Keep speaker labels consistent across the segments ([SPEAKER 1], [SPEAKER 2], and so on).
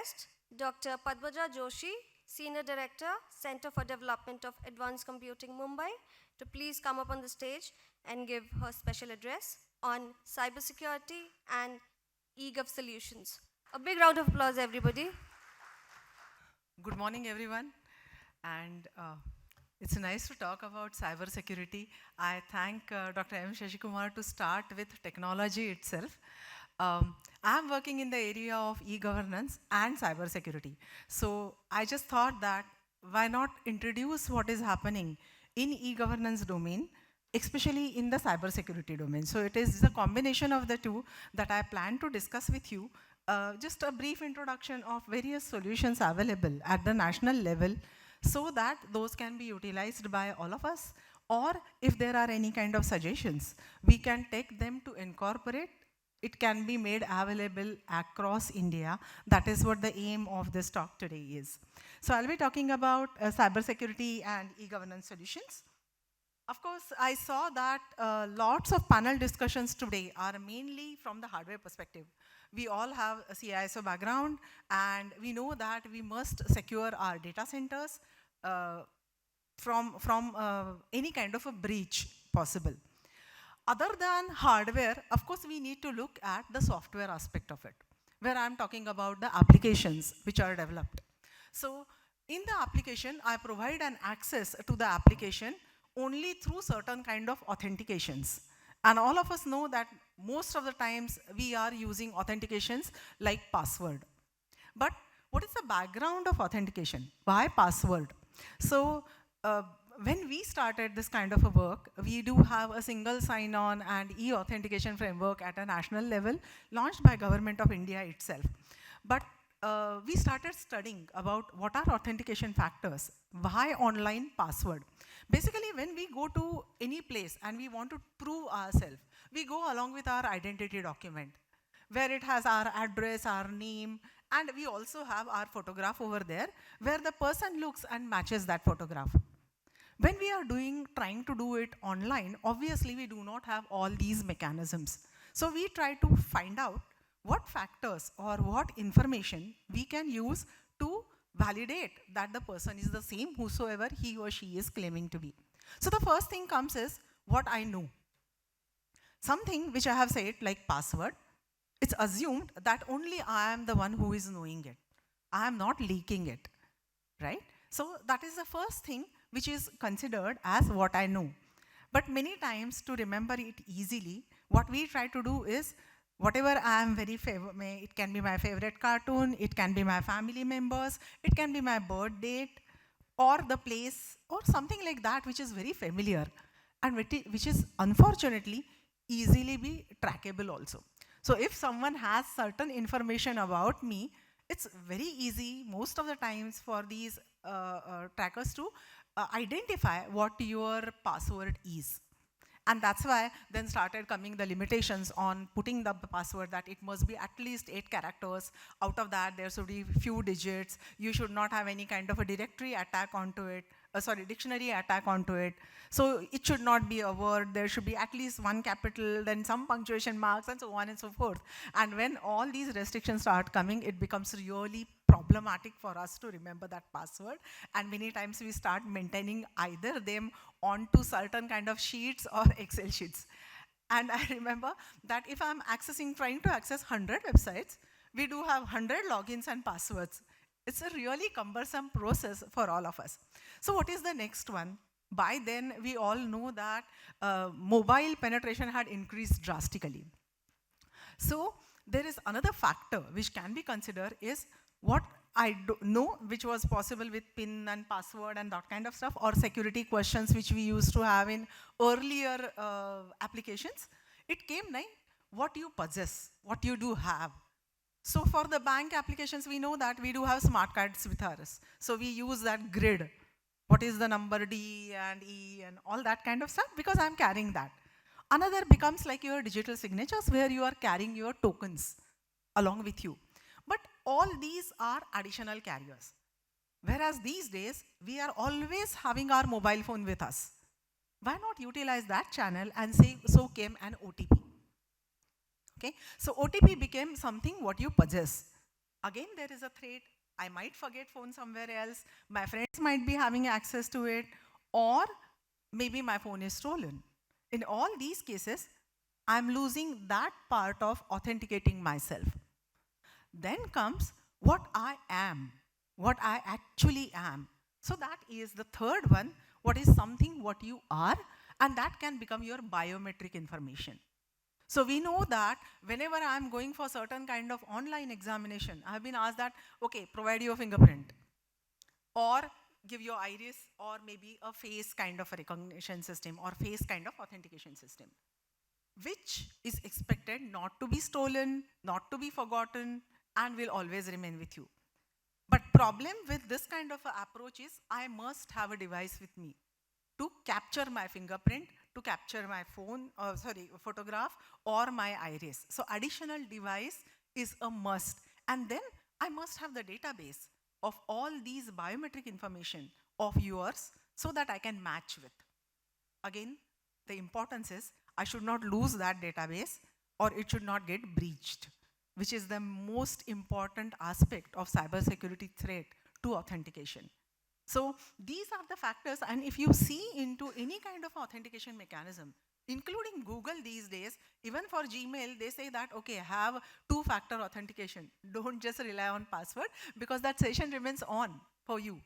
[SPEAKER 1] request Dr. Padmaja Joshi, Senior Director, Center for Development of Advanced Computing, Mumbai, to please come up on the stage and give her special address on cybersecurity and e-gov solutions. A big round of applause, everybody.
[SPEAKER 2] Good morning, everyone. And it's nice to talk about cybersecurity. I thank Dr. M. Shashikumar to start with technology itself. I'm working in the area of e-governance and cybersecurity. So I just thought that why not introduce what is happening in e-governance domain, especially in the cybersecurity domain. So it is the combination of the two that I plan to discuss with you. Just a brief introduction of various solutions available at the national level so that those can be utilized by all of us, or if there are any kind of suggestions, we can take them to incorporate. It can be made available across India. That is what the aim of this talk today is. So I'll be talking about cybersecurity and e-governance solutions. Of course, I saw that lots of panel discussions today are mainly from the hardware perspective. We all have a CISO background, and we know that we must secure our data centers from any kind of a breach possible. Other than hardware, of course, we need to look at the software aspect of it, where I'm talking about the applications which are developed. So in the application, I provide an access to the application only through certain kind of authentications. And all of us know that most of the times we are using authentications like password. But what is the background of authentication? Why password? So when we started this kind of a work, we do have a single sign-on and e-authentication framework at a national level launched by Government of India itself. But we started studying about what are authentication factors, why online password. Basically, when we go to any place and we want to prove ourselves, we go along with our identity document, where it has our address, our name, and we also have our photograph over there, where the person looks and matches that photograph. When we are trying to do it online, obviously we do not have all these mechanisms. So we try to find out what factors or what information we can use to validate that the person is the same whosoever he or she is claiming to be. So the first thing comes is what I know. Something which I have said like password, it's assumed that only I am the one who is knowing it. I am not leaking it, right? So that is the first thing which is considered as what I know. But many times, to remember it easily, what we try to do is whatever I am it can be my favorite cartoon, it can be my family members, it can be my birth date, or the place, or something like that which is very familiar, and which is unfortunately easily be trackable also. So if someone has certain information about me, it's very easy most of the times for these trackers to identify what your password is. And that's why then started coming the limitations on putting the password, that it must be at least 8 characters. Out of that, there should be few digits. You should not have any kind of a directory attack onto it, dictionary attack onto it. So it should not be a word. There should be at least one capital, then some punctuation marks, and so on and so forth. And when all these restrictions start coming, it becomes really problematic for us to remember that password. And many times we start maintaining either them onto certain kind of sheets or Excel sheets. And I remember that if I'm trying to access 100 websites, we do have 100 logins and passwords. It's a really cumbersome process for all of us. So what is the next one? By then, we all know that mobile penetration had increased drastically. So there is another factor which can be considered is what I know, which was possible with PIN and password and that kind of stuff, or security questions which we used to have in earlier applications. It came like what you possess, what you do have. So for the bank applications, we know that we do have smart cards with us. So we use that grid. What is the number D and E and all that kind of stuff, because I'm carrying that. Another becomes like your digital signatures, where you are carrying your tokens along with you. But all these are additional carriers. Whereas these days, we are always having our mobile phone with us. Why not utilize that channel and say, so came an OTP. Okay, so OTP became something what you possess. Again, there is a threat. I might forget phone somewhere else. My friends might be having access to it, or maybe my phone is stolen. In all these cases, I'm losing that part of authenticating myself. Then comes what I am, what I actually am. So that is the third one, what is something what you are, and that can become your biometric information. So we know that whenever I'm going for certain kind of online examination, I have been asked that, okay, provide your fingerprint, or give your iris, or maybe a face kind of a recognition system, or face kind of authentication system, which is expected not to be stolen, not to be forgotten, and will always remain with you. But problem with this kind of approach is I must have a device with me to capture my fingerprint, to capture my photograph, or my iris. So additional device is a must. And then I must have the database of all these biometric information of yours so that I can match with. Again, the importance is I should not lose that database, or it should not get breached, which is the most important aspect of cybersecurity threat to authentication. So these are the factors, and if you see into any kind of authentication mechanism, including Google these days, even for Gmail, they say that, okay, have two-factor authentication. Don't just rely on password, because that session remains on for you.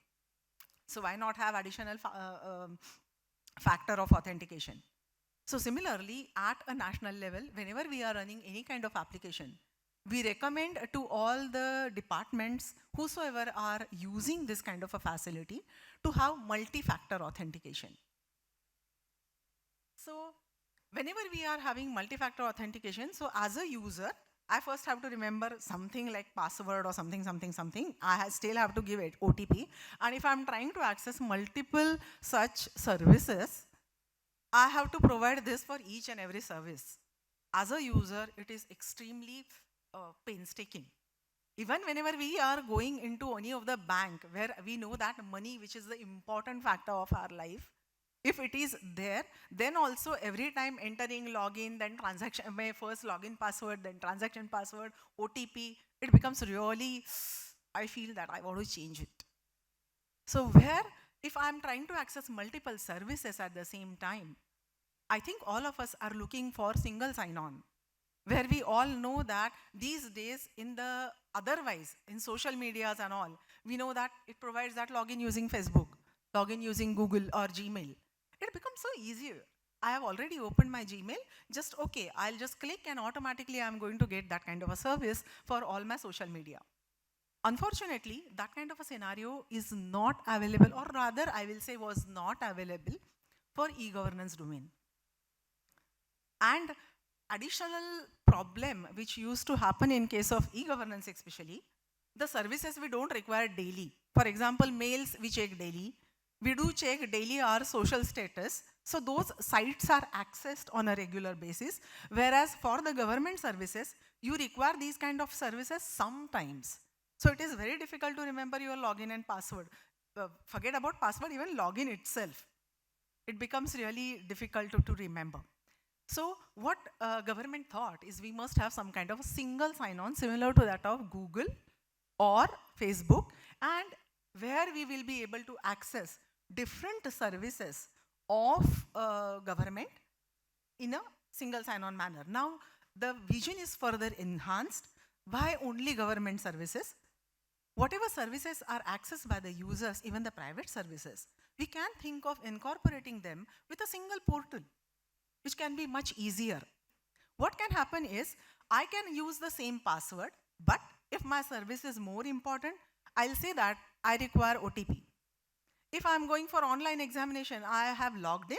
[SPEAKER 2] So why not have additional factor of authentication? So similarly, at a national level, whenever we are running any kind of application, we recommend to all the departments, whosoever are using this kind of a facility, to have multi-factor authentication. So whenever we are having multi-factor authentication, so as a user, I first have to remember something like password or something. I still have to give it OTP. And if I'm trying to access multiple such services, I have to provide this for each and every service. As a user, it is extremely painstaking. Even whenever we are going into any of the bank where we know that money, which is the important factor of our life, if it is there, then also every time entering login, then transaction, my first login password, then transaction password, OTP, it becomes really, I feel that I want to change it. So where, if I'm trying to access multiple services at the same time, I think all of us are looking for single sign-on, where we all know that these days in the otherwise, in social medias and all, we know that it provides that login using Facebook, login using Google or Gmail. It becomes so easier. I have already opened my Gmail, just okay, I'll just click and automatically I'm going to get that kind of a service for all my social media. Unfortunately, that kind of a scenario is not available, or rather I will say was not available for e-governance domain. And additional problem which used to happen in case of e-governance especially, the services we don't require daily. For example, mails we check daily. We do check daily our social status. So those sites are accessed on a regular basis. Whereas for the government services, you require these kind of services sometimes. So it is very difficult to remember your login and password. Forget about password, even login itself. It becomes really difficult to remember. So what government thought is we must have some kind of a single sign-on similar to that of Google or Facebook, and where we will be able to access different services of government in a single sign-on manner. Now, the vision is further enhanced by only government services. Whatever services are accessed by the users, even the private services, we can think of incorporating them with a single portal, which can be much easier. What can happen is, I can use the same password, but if my service is more important, I'll say that I require OTP. If I'm going for online examination, I have logged in,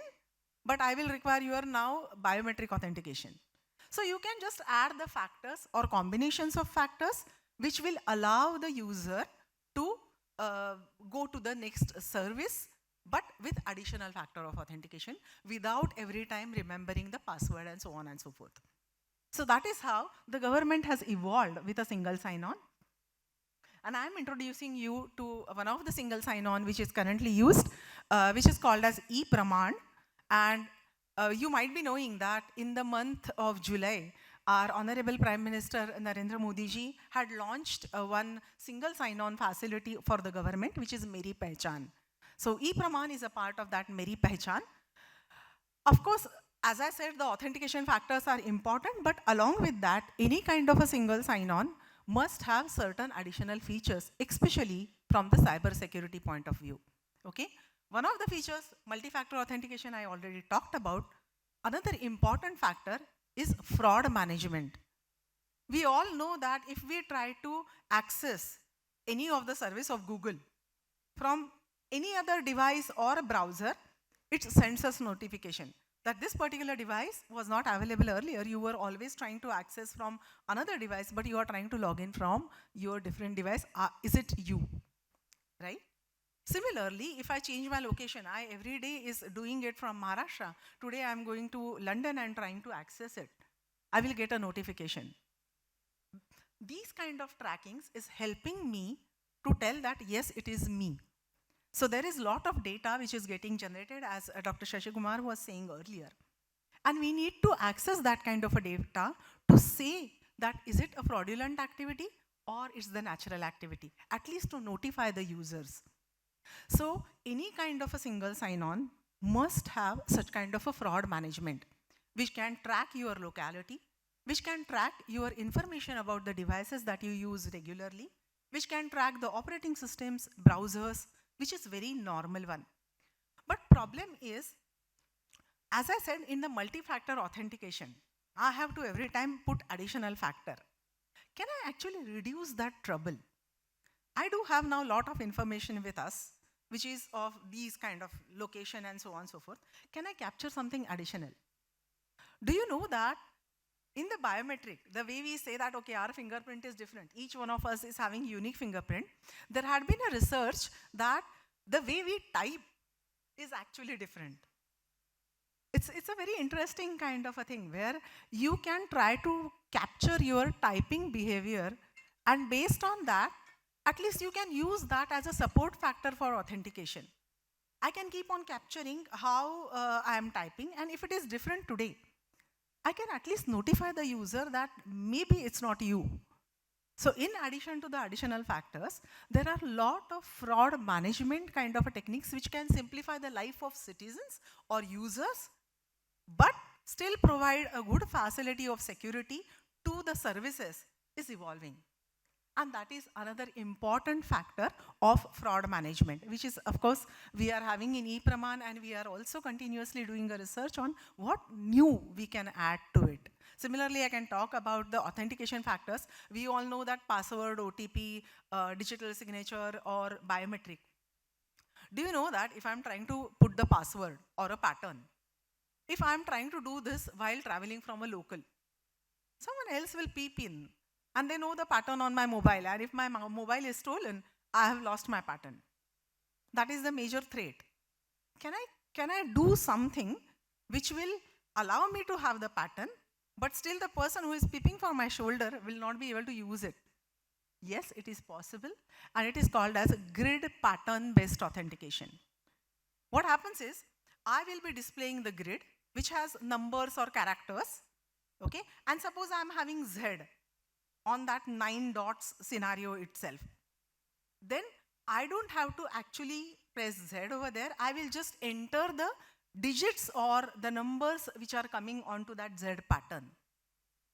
[SPEAKER 2] but I will require your now biometric authentication. So you can just add the factors or combinations of factors which will allow the user to go to the next service, but with additional factor of authentication without every time remembering the password and so on and so forth. So that is how the government has evolved with a single sign-on. And I'm introducing you to one of the single sign-on which is currently used, which is called as e-Praman. And you might be knowing that in the month of July, our Honorable Prime Minister Narendra Modi ji had launched one single sign-on facility for the government, which is Meri Pehchan. So e-Praman is a part of that Meri Pehchan. Of course, as I said, the authentication factors are important, but along with that, any kind of a single sign-on must have certain additional features, especially from the cybersecurity point of view. Okay? One of the features, multi-factor authentication, I already talked about. Another important factor is fraud management. We all know that if we try to access any of the service of Google from any other device or a browser, it sends us notification that this particular device was not available earlier. You were always trying to access from another device, but you are trying to log in from your different device. Is it you? Right? Similarly, if I change my location, I every day is doing it from Maharashtra. Today I am going to London and trying to access it. I will get a notification. These kind of trackings is helping me to tell that yes, it is me. So there is a lot of data which is getting generated, as Dr. Shashi Kumar was saying earlier. And we need to access that kind of a data to say that is it a fraudulent activity or is the natural activity, at least to notify the users. So any kind of a single sign-on must have such kind of a fraud management, which can track your locality, which can track your information about the devices that you use regularly, which can track the operating systems, browsers, which is very normal one. But problem is, as I said, in the multi-factor authentication, I have to every time put additional factor. Can I actually reduce that trouble? I do have now a lot of information with us, which is of these kind of location and so on and so forth. Can I capture something additional? Do you know that in the biometric, the way we say that, okay, our fingerprint is different, each one of us is having unique fingerprint, there had been a research that the way we type is actually different. It's a very interesting kind of a thing where you can try to capture your typing behavior, and based on that, at least you can use that as a support factor for authentication. I can keep on capturing how I am typing, and if it is different today, I can at least notify the user that maybe it's not you. So in addition to the additional factors, there are a lot of fraud management kind of techniques which can simplify the life of citizens or users, but still provide a good facility of security to the services is evolving. And that is another important factor of fraud management, which is, of course, we are having in e-Praman, and we are also continuously doing a research on what new we can add to it. Similarly, I can talk about the authentication factors. We all know that password, OTP, digital signature, or biometric. Do you know that if I'm trying to put the password or a pattern, if I'm trying to do this while traveling from a local, someone else will peep in, and they know the pattern on my mobile, and if my mobile is stolen, I have lost my pattern. That is the major threat. Can I do something which will allow me to have the pattern, but still the person who is peeping from my shoulder will not be able to use it? Yes, it is possible, and it is called as grid pattern-based authentication. What happens is, I will be displaying the grid, which has numbers or characters, okay? And suppose I'm having Z on that 9 dots scenario itself. Then I don't have to actually press Z over there. I will just enter the digits or the numbers which are coming onto that Z pattern.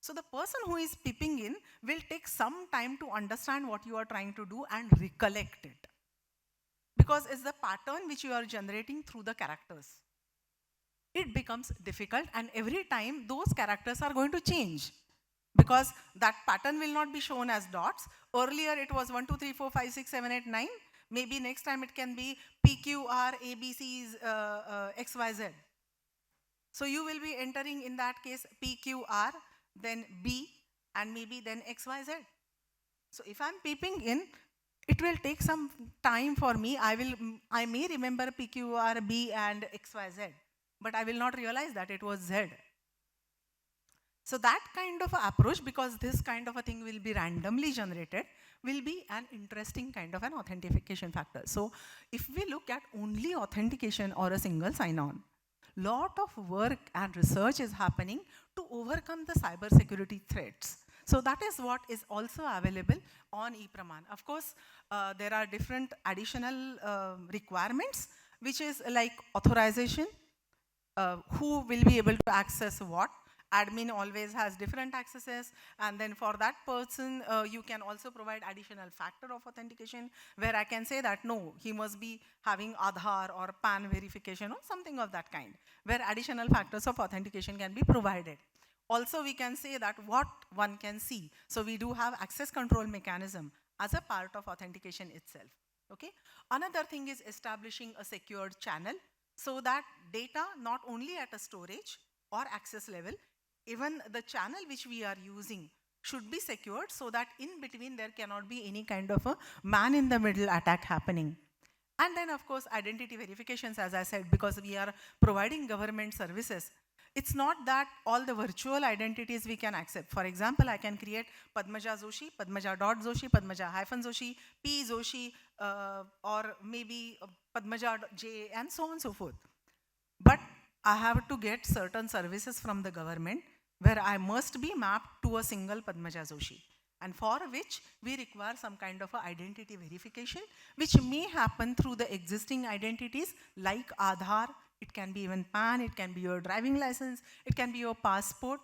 [SPEAKER 2] So the person who is peeping in will take some time to understand what you are trying to do and recollect it, because it's the pattern which you are generating through the characters. It becomes difficult, and every time those characters are going to change, because that pattern will not be shown as dots. Earlier it was 1, 2, 3, 4, 5, 6, 7, 8, 9. Maybe next time it can be PQR, ABCs, XYZ. So you will be entering in that case PQR, then B, and maybe then XYZ. So if I'm peeping in, it will take some time for me. I may remember PQR, B, and XYZ, but I will not realize that it was Z. So that kind of approach, because this kind of a thing will be randomly generated, will be an interesting kind of an authentication factor. So if we look at only authentication or a single sign-on, lot of work and research is happening to overcome the cybersecurity threats. So that is what is also available on ePraman. Of course, there are different additional requirements, which is like authorization, who will be able to access what. Admin always has different accesses, and then for that person, you can also provide additional factor of authentication, where I can say that no, he must be having Aadhaar or PAN verification or something of that kind, where additional factors of authentication can be provided. Also, we can say that what one can see. So we do have access control mechanism as a part of authentication itself. Okay. Another thing is establishing a secured channel, so that data not only at a storage or access level, even the channel which we are using should be secured, so that in between there cannot be any kind of a man-in-the-middle attack happening. And then, of course, identity verifications, as I said, because we are providing government services. It's not that all the virtual identities we can accept. For example, I can create Padmaja Joshi, Padmaja.Joshi, Padmaja-Joshi, P Joshi, or maybe Padmaja J, and so on and so forth. But I have to get certain services from the government where I must be mapped to a single Padmaja Joshi, and for which we require some kind of a identity verification, which may happen through the existing identities like Aadhaar. It can be even PAN, it can be your driving license, it can be your passport.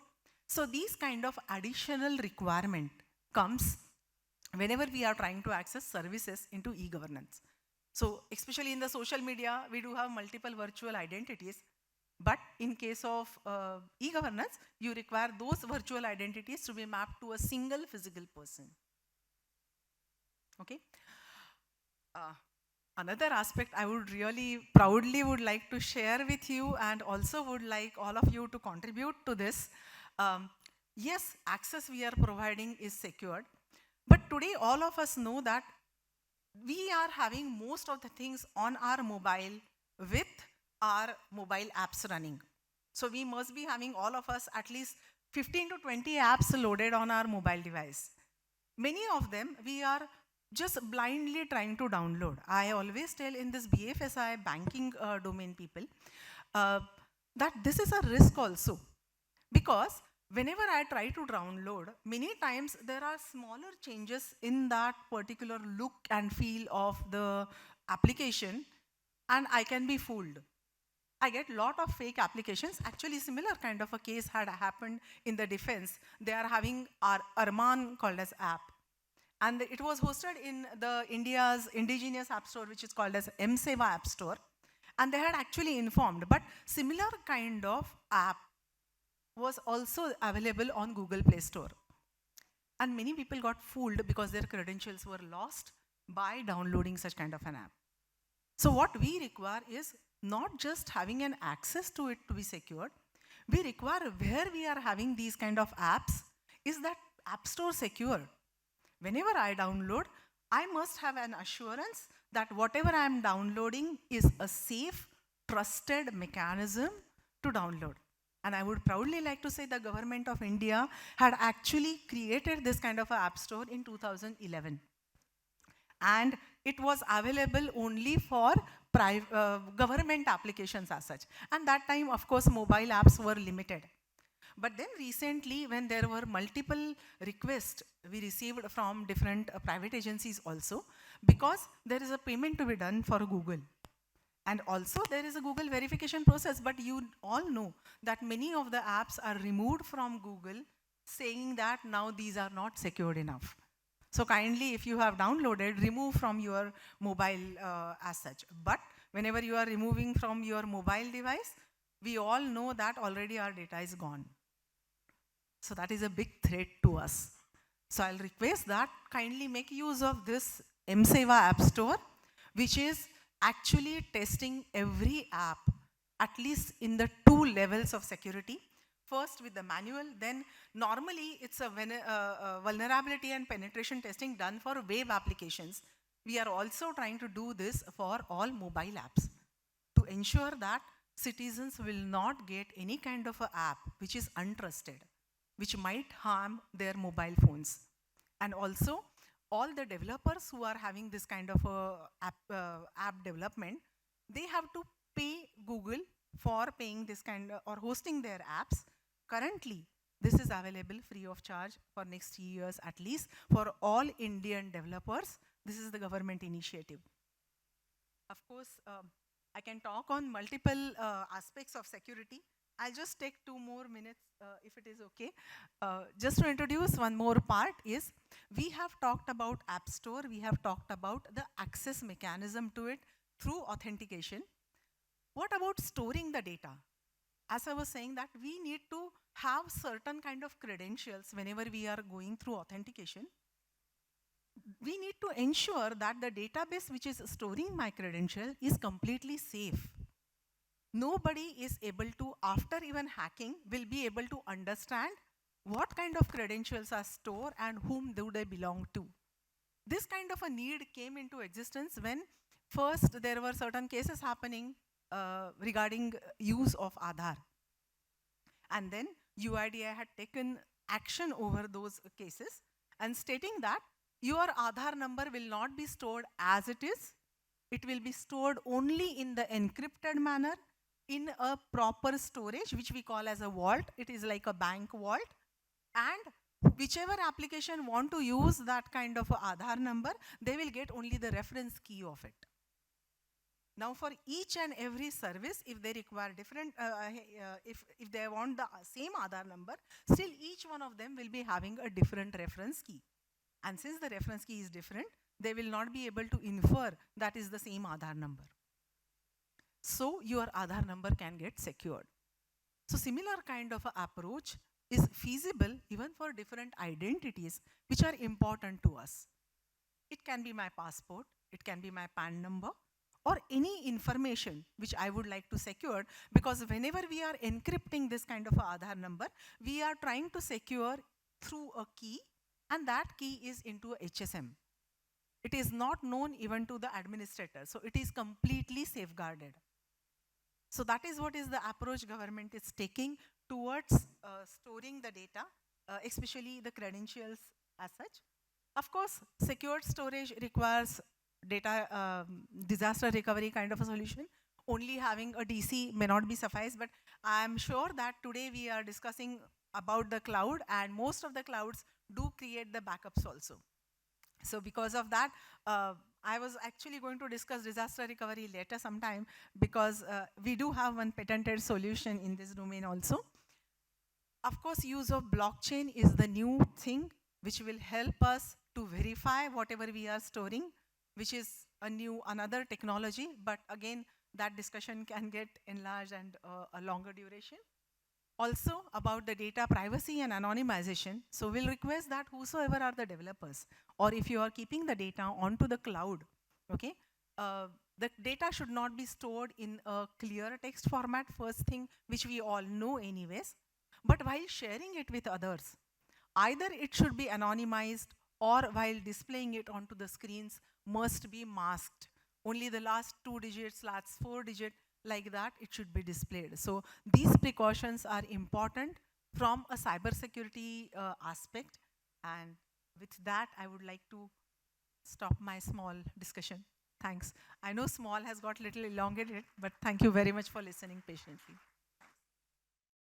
[SPEAKER 2] So these kind of additional requirement comes whenever we are trying to access services into e-governance. So especially in the social media, we do have multiple virtual identities. But in case of e-governance, you require those virtual identities to be mapped to a single physical person. Okay. Another aspect I would really proudly would like to share with you, and also would like all of you to contribute to this. Yes, access we are providing is secured, but today all of us know that we are having most of the things on our mobile with our mobile apps running. So we must be having, all of us, at least 15 to 20 apps loaded on our mobile device. Many of them we are just blindly trying to download. I always tell in this BFSI banking domain people that this is a risk also, because whenever I try to download, many times there are smaller changes in that particular look and feel of the application, and I can be fooled. I get a lot of fake applications. Actually, similar kind of a case had happened in the defense. They are having our Arman called as app. And it was hosted in the India's indigenous app store, which is called as M-Seva app store. And they had actually informed, but similar kind of app was also available on Google Play Store. And many people got fooled because their credentials were lost by downloading such kind of an app. So what we require is not just having an access to it to be secured, we require where we are having these kind of apps, is that app store secure? Whenever I download, I must have an assurance that whatever I am downloading is a safe, trusted mechanism to download. And I would proudly like to say the government of India had actually created this kind of an app store in 2011. And it was available only for government applications as such. And that time, of course, mobile apps were limited. But then recently, when there were multiple requests we received from different private agencies also, because there is a payment to be done for Google. And also there is a Google verification process, but you all know that many of the apps are removed from Google, saying that now these are not secured enough. So kindly, if you have downloaded, remove from your mobile as such. But whenever you are removing from your mobile device, we all know that already our data is gone. So that is a big threat to us. So I'll request that kindly make use of this M-Seva app store, which is actually testing every app, at least in the 2 levels of security. First with the manual, then normally it's a vulnerability and penetration testing done for web applications. We are also trying to do this for all mobile apps to ensure that citizens will not get any kind of an app which is untrusted, which might harm their mobile phones. And also, all the developers who are having this kind of app development, they have to pay Google for paying this kind of, or hosting their apps. Currently, this is available free of charge for next 3 years at least for all Indian developers. This is the government initiative. Of course, I can talk on multiple aspects of security. I'll just take 2 more minutes if it is okay. Just to introduce one more part is, we have talked about App Store, we have talked about the access mechanism to it through authentication. What about storing the data? As I was saying that we need to have certain kind of credentials whenever we are going through authentication. We need to ensure that the database which is storing my credential is completely safe. Nobody is able to, after even hacking, will be able to understand what kind of credentials are stored and whom do they belong to. This kind of a need came into existence when first there were certain cases happening regarding use of Aadhaar. And then UIDAI had taken action over those cases and stating that your Aadhaar number will not be stored as it is. It will be stored only in the encrypted manner in a proper storage, which we call as a vault. It is like a bank vault. And whichever application want to use that kind of a Aadhaar number, they will get only the reference key of it. Now for each and every service, if they require different, if they want the same Aadhaar number, still each one of them will be having a different reference key. And since the reference key is different, they will not be able to infer that is the same Aadhaar number. So your Aadhaar number can get secured. So similar kind of a approach is feasible even for different identities which are important to us. It can be my passport, it can be my PAN number, or any information which I would like to secure, because whenever we are encrypting this kind of Aadhaar number, we are trying to secure through a key, and that key is into HSM. It is not known even to the administrator, so it is completely safeguarded. So that is what is the approach government is taking towards storing the data, especially the credentials as such. Of course, secured storage requires data disaster recovery kind of a solution. Only having a DC may not be suffice, but I'm sure that today we are discussing about the cloud, and most of the clouds do create the backups also. So because of that, I was actually going to discuss disaster recovery later sometime, because we do have one patented solution in this domain also. Of course, use of blockchain is the new thing which will help us to verify whatever we are storing, which is another technology, but again, that discussion can get enlarged and a longer duration. Also about the data privacy and anonymization. So we'll request that whosoever are the developers, or if you are keeping the data onto the cloud, okay, the data should not be stored in a clear text format, first thing, which we all know anyways. But while sharing it with others, either it should be anonymized, or while displaying it onto the screens must be masked. Only the last 2 digits, last 4 digits, like that, it should be displayed. So these precautions are important from a cybersecurity aspect. And with that, I would like to stop my small discussion. Thanks. I know small has got little elongated, but thank you very much for listening patiently.